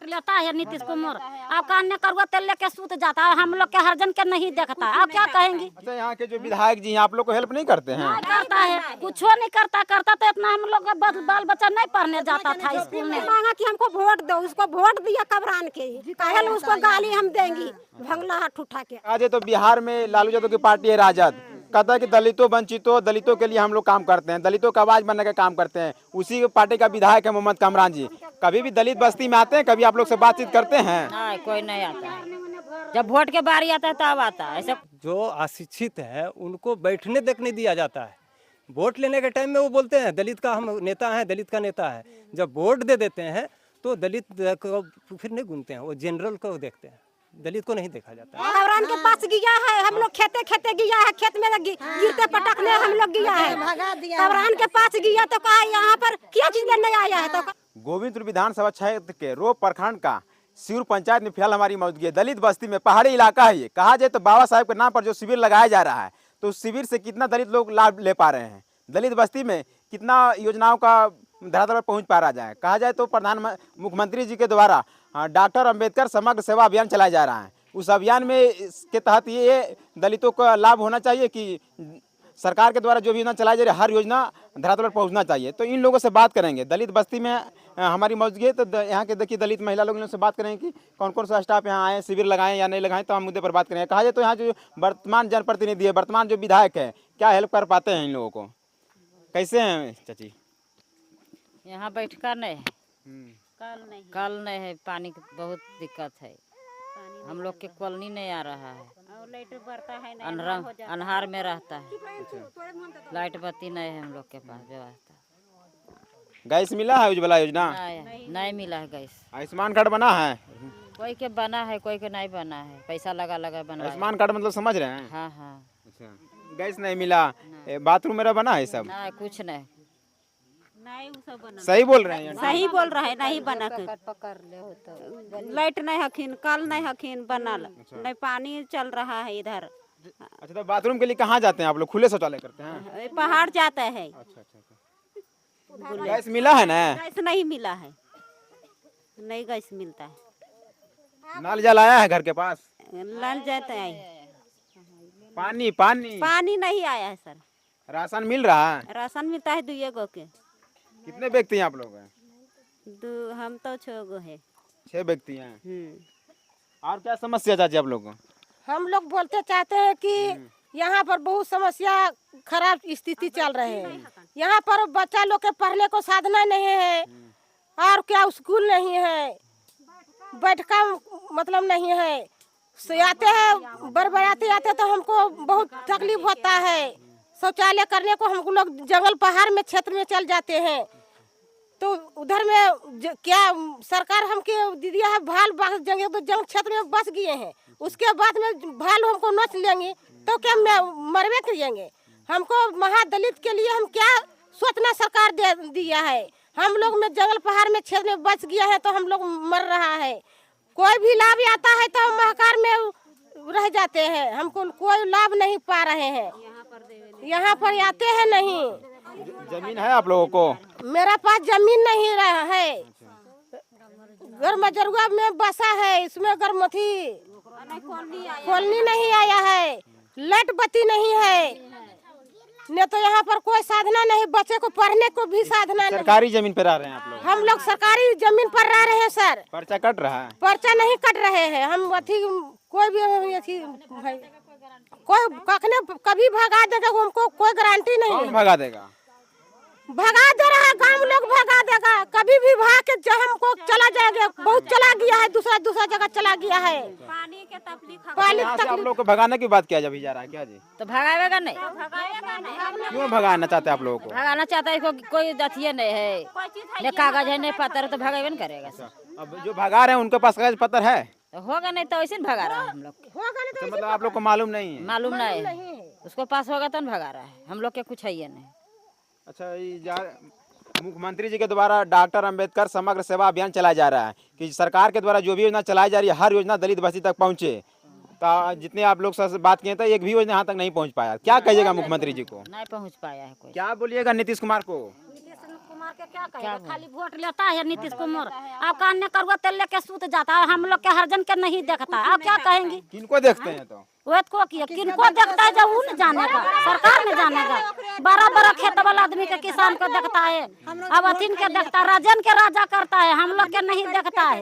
Vote लेता है नीतीश कुमार। अब कान्य करुआ तेल लेके सूत जाता है, हम लोग के हरजन के नहीं देखता है। अब क्या कहेंगे? अच्छा, यहाँ के जो विधायक जी हैं आप लोग को हेल्प नहीं करते हैं? नहीं करता है, कुछ नहीं करता। करता तो इतना हम लोग का बाल बच्चा नहीं पढ़ने जाता था स्कूल में। मांगा कि हमको वोट दो, उसको वोट दिया कबरान के, कहल उसको गाली हम देंगी भंगला हाथ उठा के। आज तो बिहार में लालू यादव की पार्टी है राजद, कहता है कि दलितों वंचितों दलितों के लिए हम लोग काम करते हैं, दलितों का आवाज बनने का काम करते हैं। उसी पार्टी का विधायक है मोहम्मद कामरान जी। कभी भी दलित बस्ती में आते हैं? कभी आप लोग से बातचीत करते हैं? नहीं, कोई नहीं आता है। जब वोट के बारी आता है तब आता है। ऐसा जो अशिक्षित है उनको बैठने तक नहीं दिया जाता है। वोट लेने के टाइम में वो बोलते हैं दलित का हम नेता है, दलित का नेता है। जब वोट दे देते हैं तो दलित को फिर नहीं ढूंढते हैं, वो जनरल को देखते हैं, दलित को नहीं देखा जाता है। कबरान के पास गया है, हम लोग खेते खेते गया है, खेत में गिरते पटकने हम लोग गया है। कबरान के पास गया तो कहा यहाँ पर क्या चीज लेने आया है? तो गोविंदपुर विधानसभा क्षेत्र के रोह प्रखंड का सियूर पंचायत में फिलहाल हमारी मौजूदगी है। दलित बस्ती में पहाड़ी इलाका है ये। कहा जाए तो बाबा साहब के नाम पर जो शिविर लगाया जा रहा है, तो उस शिविर से कितना दलित लोग लाभ ले पा रहे हैं, दलित बस्ती में कितना योजनाओं का धरातल पर पहुंच पा रहा है। कहा जाए तो मुख्यमंत्री जी के द्वारा डॉक्टर अंबेडकर समग्र सेवा अभियान चलाया जा रहा है। उस अभियान में इसके तहत ये दलितों का लाभ होना चाहिए कि सरकार के द्वारा जो भी योजना चलाई जा रही है, हर योजना धरातल पर पहुंचना चाहिए। तो इन लोगों से बात करेंगे। दलित बस्ती में हमारी मौजूदगी है, तो यहाँ के देखिए दलित महिला लोगों से बात करेंगे कि कौन कौन सा स्टाफ यहाँ आए, शिविर लगाएं या नहीं लगाएं, तो हम मुद्दे पर बात करेंगे। कहा जाए तो यहाँ जो वर्तमान जनप्रतिनिधि है, वर्तमान जो विधायक है, क्या हेल्प कर पाते हैं इन लोगों को? कैसे हैं चाची? यहाँ बैठकर नहीं है, कल नहीं है, पानी की बहुत दिक्कत है। हम लोग के कॉलोनी नहीं आ रहा है, अनहार में रहता है, लाइट बत्ती नहीं है हम लोग के पास व्यवस्था। गैस मिला है? उज्ज्वला योजना नहीं मिला है गैस। आयुष्मान कार्ड बना है? कोई के बना है, कोई के नहीं बना है, पैसा लगा लगा बना। आयुष्मान कार्ड मतलब समझ रहे हैं? हाँ हाँ। अच्छा, गैस नहीं मिला, बाथरूम मेरा बना है सब? नहीं, कुछ नहीं। सही बोल रहे हैं? सही बोल रहा है, नहीं बना के लाइट नहीं हखिन, कल नहीं हखिन बनल, नहीं पानी चल रहा है इधर। अच्छा, तो बाथरूम के लिए कहाँ जाते हैं आप लोग? खुले शौचालय करते हैं? पहाड़ जाता है। अच्छा अच्छा अच्छा। गैस मिला है ना? गैस नहीं मिला है, नहीं गैस मिलता है। नल जल आया है घर के पास? नल जाता है, पानी पानी पानी नहीं आया है सर। राशन मिल रहा है? राशन मिलता है 2 गो के। कितने व्यक्ति हैं आप लोग? हम तो 6 गो है। 6 व्यक्ति हैं। और क्या समस्या चाची आप लोग को? हम लोग बोलते चाहते हैं कि यहाँ पर बहुत समस्या खराब स्थिति चल रहे हैं। यहाँ पर बच्चा लोग के पढ़ने को साधन नहीं है, और क्या स्कूल नहीं है, बैठका मतलब नहीं है। आते हैं बरबराती आते तो हमको बहुत तकलीफ होता है। शौचालय करने को हम लोग जंगल पहाड़ में क्षेत्र में चल जाते हैं, तो उधर में क्या सरकार हमके दिया है भाल जंगल, तो जंगल क्षेत्र में बस गए हैं। उसके बाद में भाल हमको नोच लेंगे तो क्या मरवे करेंगे? हमको महादलित के लिए हम क्या सोचना सरकार दे दिया है। हम लोग में जंगल पहाड़ में क्षेत्र में बच गया है, तो हम लोग मर रहा है। कोई भी लाभ आता है तो महकार में रह जाते हैं, हमको कोई लाभ नहीं पा रहे हैं। यहाँ पर आते हैं नहीं। जमीन है आप लोगों को? मेरा पास जमीन नहीं रहा है, घर मजरुआ में बसा है, इसमें गर्मथी कॉलोनी नहीं आया है, लाइट बत्ती नहीं है, नहीं तो यहाँ पर कोई साधना नहीं, बच्चे को पढ़ने को भी साधना नहीं। सरकारी जमीन पर रह रहे हैं आप लोग? हम लोग सरकारी जमीन पर रह रहे हैं सर। पर्चा कट रहा है? पर्चा नहीं कट रहे हैं। हम अथी कोई भी अथी कोई कखने कभी भगा देगा, हमको कोई गारंटी नहीं है। भगा देगा? भगा दे रहा है, गांव लोग भगा देगा। कभी भी भाग के जो हमको चला जाएगा, बहुत चला गया है, दूसरा जगह चला गया है। पानी के तकलीफ, आप लोग को भगाने की बात किया जब जा रहा है क्या जी? तो भगाएगा नहीं? क्यों भगाना चाहते हैं आप लोगों को? भगाना चाहता है, कोई दथिये नहीं है, न कागज है, न पत्थर, तो भगावे न करेगा। अब जो भगा रहे हैं उनके पास कागज पत्र है? तो होगा नहीं तो ऐसे भगा रहा है हम लोग। तो मतलब आप लोग को मालूम नहीं है? मालूम नहीं है, उसको पास होगा तो भगा रहा है, हम लोग के कुछ है नहीं। अच्छा, मुख्यमंत्री जी के द्वारा डॉक्टर अंबेडकर समग्र सेवा अभियान चलाया जा रहा है कि सरकार के द्वारा जो भी योजना चलाई जा रही है, हर योजना दलित बस्ती तक पहुंचे। तो जितने आप लोग से बात किए थे, एक भी योजना यहाँ तक नहीं पहुँच पाया। क्या कहिएगा मुख्यमंत्री जी को? नहीं पहुँच पाया है कोई। क्या बोलिएगा नीतीश कुमार को? नीतीश कुमार करके क्या कहेगा? खाली वोट लेता है नीतीश कुमार, अब कान में करुआ तेल लेके सूत जाता है, हम लोग के हरजन के नहीं देखता है। अब क्या कहेंगी? किनको देखते हैं तो? वो को किया किनको देखता है जब वो न जानेगा, सरकार ने जानेगा। बड़ा बड़ा खेत वाला आदमी के किसान को देखता है, अब अथीन के देखता है, राजन के राजा करता है, हम लोग के नहीं देखता है।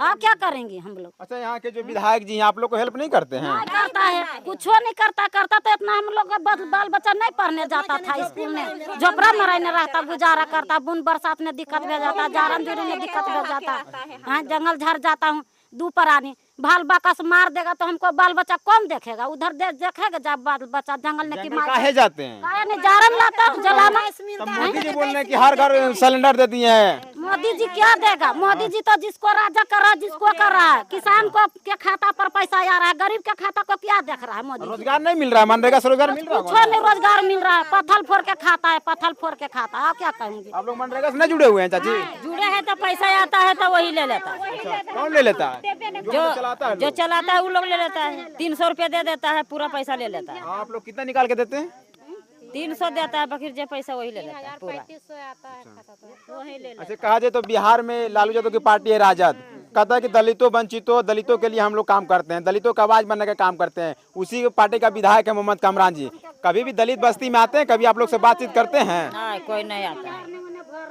अब क्या करेंगे हम लोग? अच्छा, यहाँ के जो विधायक जी हैं आप लोग को हेल्प नहीं करते हैं? नहीं करता है, कुछ नहीं करता तो इतना हम लोग का बाल बच्चा नहीं पढ़ने जाता था स्कूल में, झोपड़ा में रहने रहता, गुजारा करता, बुन बरसात में दिक्कत हो जाता, जारन जुड़ी में दिक्कत हो जाता, हाँ जंगल झड़ जाता हूँ, दोपहरानी भाल बाकस मार देगा तो हमको बाल बच्चा कौन देखेगा? उधर देखेगा जब बाल बच्चा जंगल में की जंगल मार काहे जाते हैं? काहे नहीं जारन लाता जलाना। तो मोदी जी बोल रहे हैं कि हर घर सिलेंडर दे दिए हैं। मोदी जी क्या देगा? मोदी जी तो जिसको राजा कर रहा है, जिसको कर रहा है, किसान को के खाता पर पैसा आ रहा है, गरीब के खाता को क्या देख रहा है मोदी? रोजगार नहीं मिल रहा है, मनरेगा से रोजगार मिल रहा है? कुछ नहीं रोजगार मिल रहा है, पत्थल फोड़ के खाता है, पत्थल फोड़ के खाता है। आप क्या कहेंगे? आप लोग मनरेगा से नहीं जुड़े हुए हैं चाची? जुड़े हैं तो पैसा आता है तो वही ले लेता है, कौन ले लेता है? जो चलाता है जो लोग? चलाता है वो लोग ले लेता है। 300 रुपया दे देता है, पूरा पैसा ले लेता है। आप लोग कितना निकाल के देते हैं? 300 देता है, बकीर जो पैसा वही ले लेता है पूरा। अच्छा, कहा जाए तो बिहार में लालू यादव की पार्टी है राजद, कहता है कि दलितों के लिए हम लोग काम करते हैं, दलितों का आवाज बनने का काम करते हैं। उसी पार्टी का विधायक है मोहम्मद कामरान जी। कभी भी दलित बस्ती में आते हैं? कभी आप लोग से बातचीत करते हैं? नहीं, कोई नहीं आता है।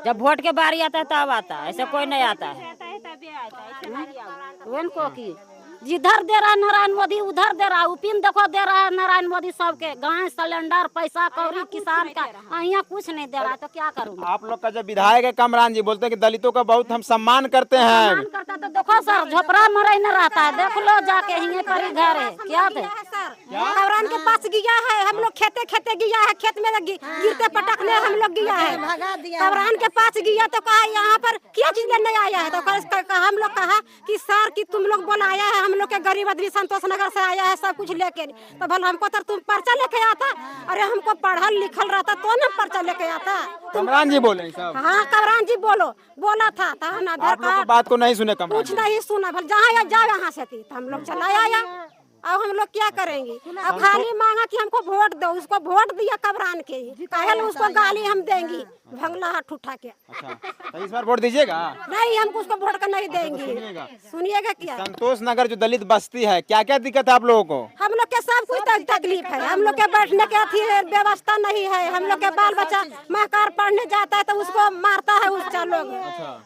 जब वोट के बारी आता है तब आता है, ऐसे कोई नहीं आता है। उनको की जिधर दे रहा है नारायण मोदी उधर दे रहा है, उपिन देखो दे रहा है नारायण मोदी सबके, गाय सिलेंडर पैसा कौड़ी किसान का, यहाँ कुछ नहीं दे रहा है तो क्या करूँगा? आप लोग का जब विधायक है कामरान जी बोलते हैं कि दलितों का बहुत हम सम्मान करते हैं। सम्मान करता तो देखो सर झोपड़ा में रहने रहता है, देख लो जाके यहीं पर ही घर है। क्या दे? कवरान के पास गया है, हम लोग खेते खेते गया है, खेत में गिरते पटकने हम लोग गया है। कवरान के पास गया तो कहा यहाँ पर क्या चीज लेने आया है? तो हम लोग कहा कि सर कि तुम लोग बोलाया है, हम लोग के गरीब आदमी संतोष नगर से आया है सब कुछ लेके। तो भले हमको तो तुम पर्चा लेके आता, अरे हमको पढ़ल लिखल रहता तो ना पर्चा लेके आता। कामरान जी बोले सब? हाँ कवरान जी बोला था तो हम आधार आप लोग की कार्ड बात को नहीं सुने कामरान कुछ जी? नहीं सुना, भले जहाँ जाओ यहाँ से थी तो हम लोग चला आया। अब हम लोग क्या करेंगे? अब खाली मांगा कि हमको वोट दो, उसको वोट दिया कबरान के, कहे उसको गाली हम देंगी भंगला हाथ उठा के। अच्छा, तो इस बार वोट दीजिएगा? नहीं, हम उसको वोट का नहीं देंगे। सुनिएगा क्या? संतोष नगर जो दलित बस्ती है, क्या क्या दिक्कत है आप लोगों को? हम लोग के सब कुछ तकलीफ है, हम लोग के बैठने के अथी व्यवस्था नहीं है, हम लोग के बाल बच्चा महकार पढ़ने जाता है तो उसको मारता है उसका लोग,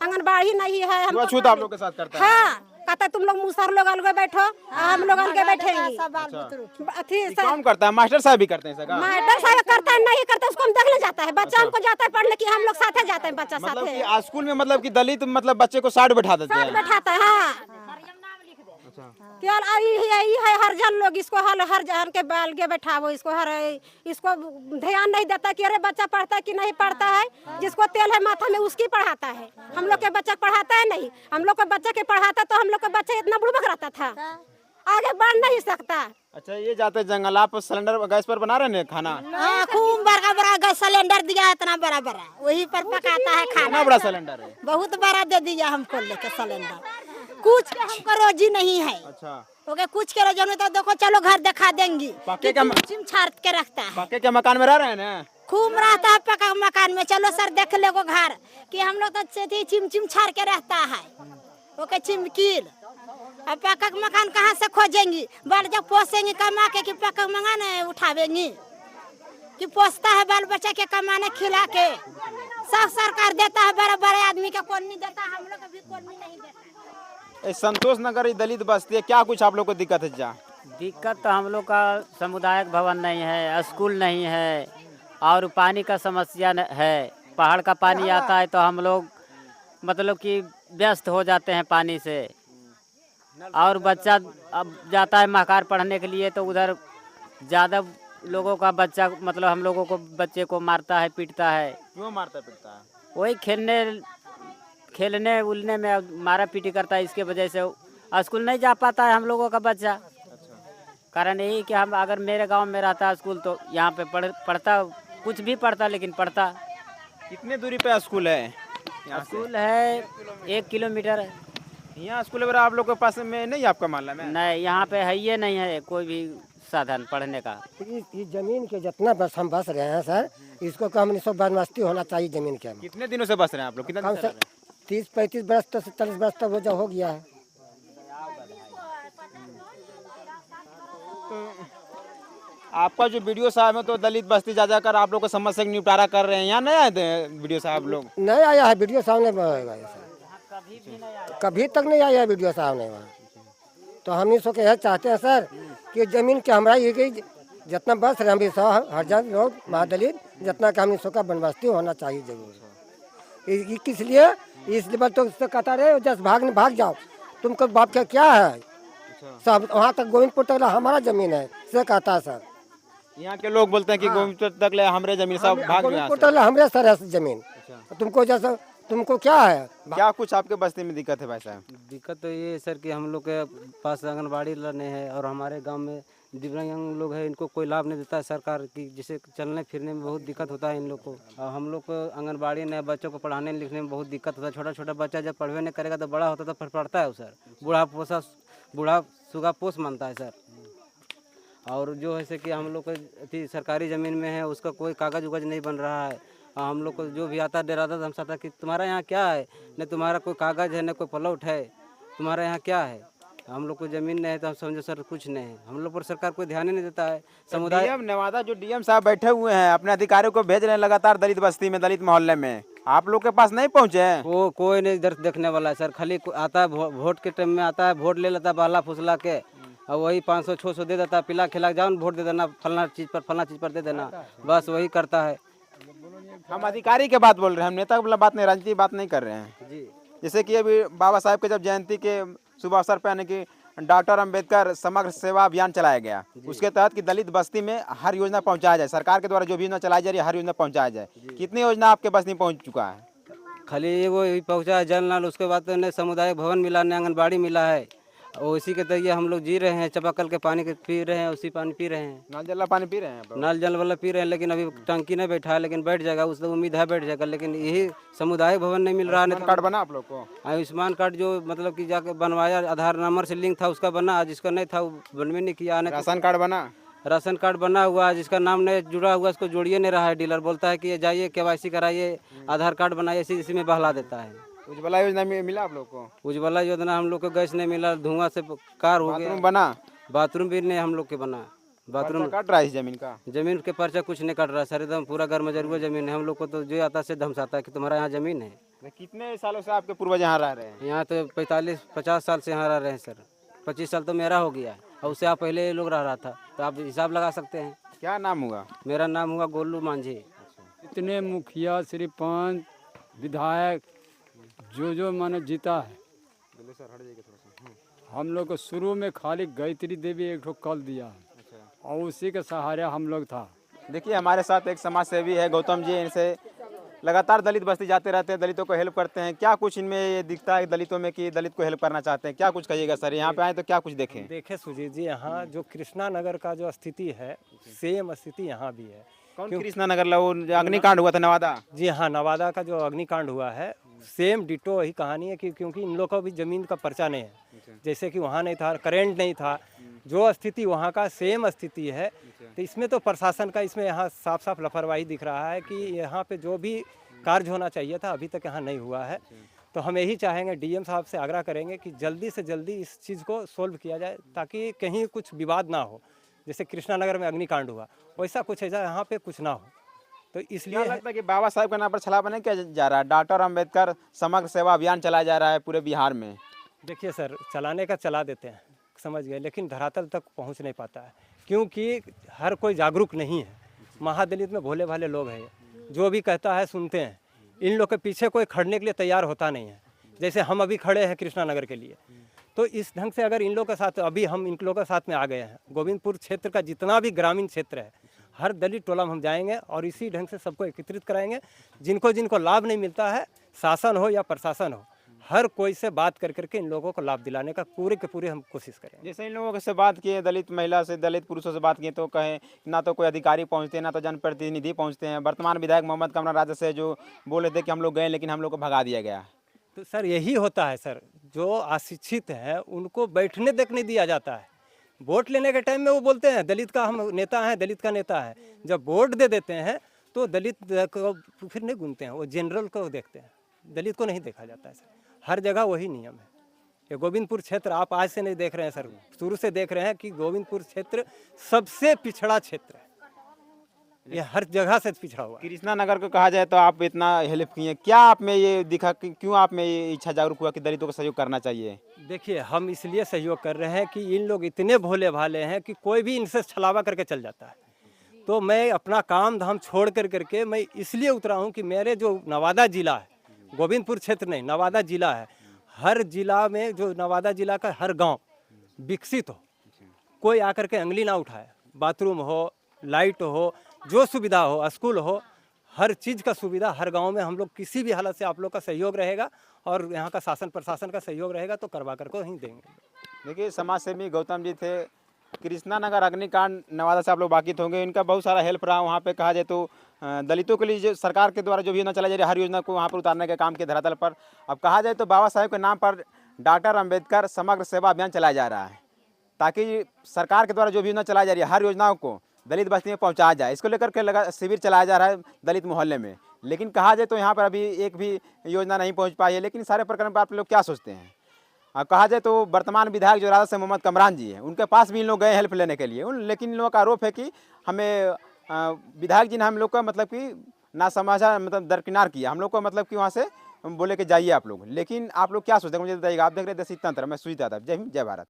आंगनबाड़ी नहीं है। हम छूत आप लोग के साथ करता है? हाँ, कहता तुम लोग मुसहर लोग अलग बैठो, हम लोग अलग बैठेंगे। अथी कौन करता है? मास्टर साहब भी करते हैं ऐसा काम? मास्टर साहब करता है, नहीं करता उसको हम देखने जाता है, बच्चा हमको जाता है पढ़ने की, हम लोग साथे जाते हैं बच्चा मतलब साथे कि स्कूल में मतलब कि दलित मतलब बच्चे को साइड बैठा देते हैं? बैठाता है। हाँ क्या यही है हरजन लोग, इसको हर जन के बाल के बैठावो, इसको ध्यान नहीं देता कि अरे बच्चा पढ़ता है कि नहीं पढ़ता है, जिसको तेल है माथा में उसकी पढ़ाता है, हम लोग के बच्चा पढ़ाता है नहीं, हम लोग के बच्चे के पढ़ाता तो हम लोग का बच्चा इतना बुड़बक रहता था, आगे बढ़ नहीं सकता। अच्छा, ये जाते जंगल, आप सिलेंडर गैस पर बना रहे हैं खाना? हाँ, खूब बड़ा बड़ा गैस सिलेंडर दिया है, इतना बड़ा बड़ा, वही पर पकाता है खाना। कितना बड़ा सिलेंडर है? बहुत बड़ा दे दिया हमको लेके सिलेंडर, कुछ हमको रोजी नहीं है। अच्छा, ओके, कुछ के रोजी नहीं तो देखो चलो घर दिखा देंगी। पक्के का छाड़ के रखता है, पक्के के मकान में रह रहे हैं ना? खूब रहता है पक्का मकान में। चलो सर देख ले वो घर कि हम लोग तो चिमचिम छाड़ के रहता है, ओके चिमकील। अब पक्का मकान कहाँ से खोजेंगी? बाल जब पोसेंगे कमा के कि पक्का मकान उठावेंगी कि पोसता है बाल बच्चा के कमाने खिला के, सब सरकार देता है, बड़े बड़े आदमी का कौन नहीं देता, हम लोग अभी कौन नहीं देता। संतोष नगर दलित बस्ती है, क्या कुछ आप लोग को दिक्कत है? जा दिक्कत तो हम लोग का सामुदायिक भवन नहीं है, स्कूल नहीं है और पानी का समस्या है। पहाड़ का पानी आता है तो हम लोग मतलब कि व्यस्त हो जाते हैं पानी से, और बच्चा अब जाता है महकार पढ़ने के लिए तो उधर ज़्यादा लोगों का बच्चा मतलब हम लोगों को बच्चे को मारता है पीटता है। क्यों मारता पीटता है? वही खेलने उलने में मारा पीटी करता है, इसके वजह से स्कूल नहीं जा पाता है हम लोगों का बच्चा। कारण यही कि हम अगर मेरे गांव में रहता स्कूल तो यहाँ पे पढ़ता कुछ भी पढ़ता, लेकिन पढ़ता। कितने दूरी पे स्कूल है? स्कूल है 1 किलोमीटर है। यहाँ स्कूल वगैरह आप लोग के पास में नहीं? आपका मामला में नहीं, यहाँ पे है ये नहीं है कोई भी साधन पढ़ने का। इस जमीन के जितना बस हम बस रहे हैं सर, इसको कम नहीं, सब बदमाशी होना चाहिए जमीन के। कितने दिनों से बस रहे हैं आप लोग? कितना कम दिन से से रह रहे हैं? 30-35 वर्ष तो 40 वर्ष तक वो जो हो गया है। आपका जो वीडियो साहब है तो दलित बस्ती जा जाकर आप लोग को समस्या का निपटारा कर रहे हैं, यहाँ नहीं आए थे वीडियो साहब लोग? नहीं आया है वीडियो सामने, कभी तक नहीं आया है वीडियो सामने वहाँ। तो हम ही सो के यह चाहते हैं सर कि जमीन के हमारा ये कि जितना बस रहे हम भी 100,000 लोग महादलित जितना का हम सो का बनबस्ती होना चाहिए जरूर। किस लिए? इसलिए तो उससे कहता रहे जस भाग जाओ, तुमको बाप का क्या है? सब वहाँ तक गोविंदपुर तक हमारा जमीन है से कहता है सर। यहाँ के लोग बोलते हैं कि गोविंदपुर तक ले हमारे जमीन, सब भाग गए यहाँ गोविंदपुर से। तक हमारे सर है जमीन। तुमको जैसा तुमको क्या है? क्या कुछ आपके बस्ती में दिक्कत है भाई साहब? दिक्कत तो ये है सर कि हम लोग के पास आंगनबाड़ी लड़ने हैं और हमारे गांव में दिव्यांग लोग हैं, इनको कोई लाभ नहीं देता है सरकार की, जिससे चलने फिरने में बहुत दिक्कत होता है इन लोग को। और हम लोग को आंगनबाड़ी ने बच्चों को पढ़ाने लिखने में बहुत दिक्कत होता है। छोटा छोटा बच्चा जब पढ़वे नहीं करेगा तो बड़ा होता तो फिर पढ़ता है सर। बूढ़ा सुगा पोस मानता है सर। और जो है कि हम लोग को सरकारी ज़मीन में है, उसका कोई कागज़ उगज नहीं बन रहा है। हम लोग को जो भी आता डराता था, हम कहता कि तुम्हारा यहाँ क्या है, न तुम्हारा कोई कागज़ है न कोई प्लॉट है, तुम्हारा यहाँ क्या है? हम लोग को ज़मीन नहीं है तो हम समझो सर कुछ नहीं है। हम लोग पर सरकार कोई ध्यान ही नहीं देता है। समुदाय नवादा जो डीएम साहब बैठे हुए हैं अपने अधिकारियों को भेज रहे हैं लगातार दलित बस्ती में, दलित मोहल्ले में, आप लोग के पास नहीं पहुँचे हैं? वो कोई नहीं इधर देखने वाला है सर। खाली आता है वोट के टाइम में आता है, वोट ले लेता है बहला फुसला के, और वही 500-600 दे देता है, पिला खिला जाओ वोट दे देना, फलना चीज़ पर दे देना, बस वही करता है। हम अधिकारी के बात बोल रहे हैं, हम नेता की बात नहीं, राजनीति की बात नहीं कर रहे हैं जी। जैसे कि अभी बाबा साहब के जब जयंती के शुभ अवसर पर यानी कि डॉक्टर अंबेडकर समग्र सेवा अभियान चलाया गया, उसके तहत कि दलित बस्ती में हर योजना पहुंचाया जाए, सरकार के द्वारा जो भी योजना चलाई जा रही है हर योजना पहुंचाया जाए। कितनी योजना आपके बस्ती में पहुंच चुका है? खाली वो पहुँचा है जल नल, उसके बाद तो समुदाय भवन मिला, न आंगनबाड़ी मिला है, और उसी के तहत हम लोग जी रहे हैं। चापाकल के पानी पी रहे हैं, उसी पानी पी रहे हैं। नल जल पानी पी रहे हैं? नल जल वाला पी रहे हैं, लेकिन अभी टंकी नहीं बैठा है, लेकिन बैठ जाएगा, उससे उम्मीद है बैठ जाएगा। लेकिन यही समुदाय भवन नहीं मिल रहा है। कार्ड बना आप लोग को? आयुष्मान कार्ड जो मतलब कि जाके बनवाया, आधार नंबर से लिंक था उसका बना, जिसका नहीं था वो बनवे नहीं किया। राशन कार्ड बना? राशन कार्ड बना हुआ, जिसका नाम नहीं जुड़ा हुआ उसको जोड़िए नहीं रहा है। डीलर बोलता है कि ये जाइए KYC कराइए, आधार कार्ड बनाइए, इसी में बहला देता है। उज्ज्वला योजना मिला आप लोग को? उज्ज्वला योजना हम लोग को गैस नहीं मिला, धुआं से कार हो गया। बना? बाथरूम भी नहीं हम लोग के बना। बाथरूम कट रहा है जमीन का? जमीन के पर्चा कुछ नहीं कट रहा है सर, एकदम पूरा घर में जरूर जमीन है। हम लोग को तो जो आता से धमसाता है कि तुम्हारा यहाँ जमीन है। कितने सालों से आपके पूर्वज यहाँ रह रहे हैं? यहाँ तो 45-50 साल से यहाँ रह रहे हैं सर। 25 साल तो मेरा हो गया है, और उससे आप पहले लोग रह रहा था, तो आप हिसाब लगा सकते हैं। क्या नाम हुआ? मेरा नाम हुआ गोलू मांझी। इतने मुखिया, सरपंच, विधायक जो माने जीता है, हम लोग को शुरू में खाली गायत्री देवी एक कल दिया, और उसी के सहारे हम लोग था। देखिए हमारे साथ एक समाज सेवी है गौतम जी, इनसे लगातार दलित बस्ती जाते रहते हैं, दलितों को हेल्प करते हैं। क्या कुछ इनमें ये दिखता है दलितों में कि दलित को हेल्प करना चाहते हैं? क्या कुछ कहिएगा सर, यहाँ पे आए तो क्या कुछ देखें? देखे सुजीत जी, यहाँ जो कृष्णा नगर का जो स्थिति है सेम स्थिति यहाँ भी है। कौन कृष्णा नगर? अग्निकांड हुआ था नवादा? जी हाँ, नवादा का जो अग्निकांड हुआ है सेम डिटो वही कहानी है कि क्योंकि इन लोगों को भी ज़मीन का पर्चा नहीं है, जैसे कि वहाँ नहीं था, करेंट नहीं था, जो स्थिति वहाँ का सेम स्थिति है। तो इसमें तो प्रशासन का इसमें यहाँ साफ साफ लापरवाही दिख रहा है कि यहाँ पे जो भी कार्य होना चाहिए था अभी तक यहाँ नहीं हुआ है। तो हम यही चाहेंगे, डीएम साहब से आग्रह करेंगे कि जल्दी से जल्दी इस चीज़ को सोल्व किया जाए, ताकि कहीं कुछ विवाद ना हो। जैसे कृष्णा नगर में अग्निकांड हुआ, वैसा कुछ ऐसा यहाँ पे कुछ ना हो। तो इसलिए लगता है कि बाबा साहब के नाम पर छलावा नहीं किया जा रहा है? डॉक्टर अंबेडकर समग्र सेवा अभियान चलाया जा रहा है पूरे बिहार में। देखिए सर, चलाने का चला देते हैं, समझ गए, लेकिन धरातल तक पहुंच नहीं पाता है, क्योंकि हर कोई जागरूक नहीं है। महादलित में भोले भाले लोग हैं, जो भी कहता है सुनते हैं। इन लोग के पीछे कोई खड़ने के लिए तैयार होता नहीं है। जैसे हम अभी खड़े हैं कृष्णा नगर के लिए, तो इस ढंग से अगर इन लोगों के साथ अभी हम इन लोगों के साथ में आ गए हैं, गोविंदपुर क्षेत्र का जितना भी ग्रामीण क्षेत्र है, हर दलित टोला में हम जाएंगे और इसी ढंग से सबको एकत्रित कराएंगे। जिनको जिनको लाभ नहीं मिलता है, शासन हो या प्रशासन हो, हर कोई से बात कर करके इन लोगों को लाभ दिलाने का पूरे के पूरे हम कोशिश करेंगे। जैसे इन लोगों से बात किए, दलित महिला से, दलित पुरुषों से बात किए, तो कहें ना तो कोई अधिकारी पहुंचते हैं, ना तो जनप्रतिनिधि पहुंचते हैं। वर्तमान विधायक मोहम्मद कमरान राजा से जो बोले थे कि हम लोग गए लेकिन हम लोग को भगा दिया गया। तो सर यही होता है सर, जो अशिक्षित हैं उनको बैठने तक नहीं दिया जाता है। वोट लेने के टाइम में वो बोलते हैं दलित का हम नेता हैं, दलित का नेता है। जब वोट दे देते हैं तो दलित को फिर नहीं घूमते हैं, वो जनरल को देखते हैं, दलित को नहीं देखा जाता है सर। हर जगह वही नियम है। ये गोविंदपुर क्षेत्र आप आज से नहीं देख रहे हैं सर, शुरू से देख रहे हैं कि गोविंदपुर क्षेत्र सबसे पिछड़ा क्षेत्र है, ये हर जगह से पिछड़ा हुआ है। कृष्णा नगर को कहा जाए तो आप इतना हेल्प किए, क्या आप में ये दिखा कि क्यों आप में ये इच्छा जागरूक हुआ कि दलितों को सहयोग करना चाहिए? देखिए, हम इसलिए सहयोग कर रहे हैं कि इन लोग इतने भोले भाले हैं कि कोई भी इनसे छलावा करके चल जाता है। तो मैं अपना काम धाम छोड़ कर करके मैं इसलिए उतरा हूँ कि मेरे जो नवादा जिला है, गोविंदपुर क्षेत्र नहीं नवादा जिला है, हर जिला में जो नवादा जिला का हर गांव विकसित हो, कोई आकर के अंगली ना उठाए, बाथरूम हो, लाइट हो, जो सुविधा हो, स्कूल हो, हर चीज़ का सुविधा हर गांव में हम लोग किसी भी हालत से आप लोग का सहयोग रहेगा और यहाँ का शासन प्रशासन का सहयोग रहेगा तो करवा कर को ही देंगे। देखिए, समाज सेवी गौतम जी थे। कृष्णा नगर अग्निकांड नवादा से आप लोग वाकिफ होंगे, इनका बहुत सारा हेल्प रहा वहाँ पे। कहा जाए तो दलितों के लिए जो सरकार के द्वारा जो भी योजना चलाई जा रही है, हर योजना को वहाँ पर उतारने के काम के धरातल पर। अब कहा जाए तो बाबा साहेब के नाम पर डॉक्टर अम्बेडकर समग्र सेवा अभियान चलाया जा रहा है, ताकि सरकार के द्वारा जो भी योजना चलाई जा रही है हर योजनाओं को दलित बस्ती में पहुंचाया जाए। इसको लेकर के लगा शिविर चलाया जा रहा है दलित मोहल्ले में। लेकिन कहा जाए तो यहाँ पर अभी एक भी योजना नहीं पहुंच पाई है। लेकिन सारे प्रकरण पर आप लोग क्या सोचते हैं? अब कहा जाए तो वर्तमान विधायक जो राजा से मोहम्मद कमरान जी हैं, उनके पास भी इन लोग गए हेल्प लेने के लिए, लेकिन इन लोगों का आरोप है कि हमें विधायक जी ने हम लोग का मतलब कि ना समझा, मतलब दरकिनार किया हम लोग को, मतलब कि वहाँ से बोले कि जाइए आप लोग। लेकिन आप लोग क्या सोचते हैं मुझे बताइएगा। आप देख रहे हैं देसी तंत्र, मैं सुजीत यादव, जय हिंद जय भारत।